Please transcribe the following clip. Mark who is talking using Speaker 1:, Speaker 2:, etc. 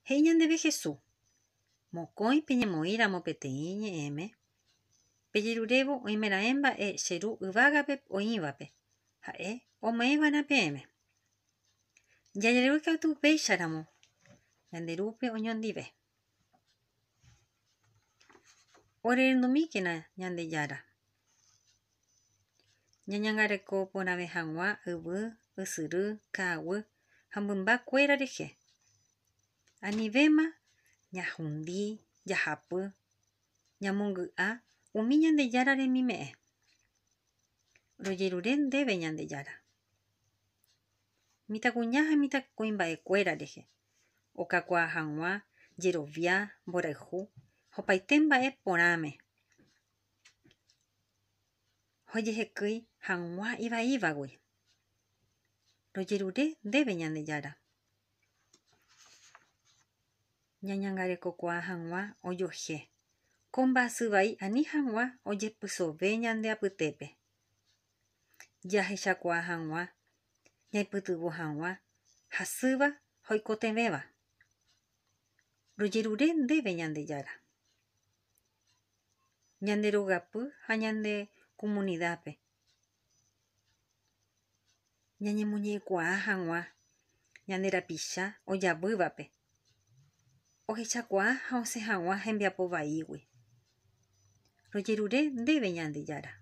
Speaker 1: He'i ñandeve Jesús. Mokõi peñemoĩramo peteĩ ñe'ẽme. Pejerurévo oimeraẽ mba'e che ru yvágape oĩvape. Ha'e omeévana peẽme. Jajarevýi katu upéicharamo ñande rúpe oñondive. Orendomíkena ñande jára. Ñañangareko porãve hag̃ua, yvy, ysyry, ka'aguy ha mymbakuéra rehe. Anivéma ñahundi, jahapy, ñamongy'a umi ñande jára remime'ẽ. Rojerure ndéve ñande jára. Mitãkuña ha mitãkuimba'ekuéra rehe. Okakuaa hag̃ua, jerovia, mborayhu ha opaite mba'e porãme. Ojehekýi hag̃ua ivaívagui. Rojerure ndéve ñande jára. Ñañangarekuaa hag̃ua ojohe. Ko mba'asy vai ani hag̃ua ojepysove ñande apytépe. Jahechakuaa hag̃ua, ñaipytyvõ hag̃ua, hasýva ha oikotevẽva. Rojerure ndéve ñande jára. Ñande rogapy ha ñande comunidad-pe. Ñañemoñe'ẽkuaa hag̃ua ñande rapicha ojavývape. Ohechakuaa ha osẽ hag̃ua hembiapo vaígui. Rojerure ndéve ñande jára.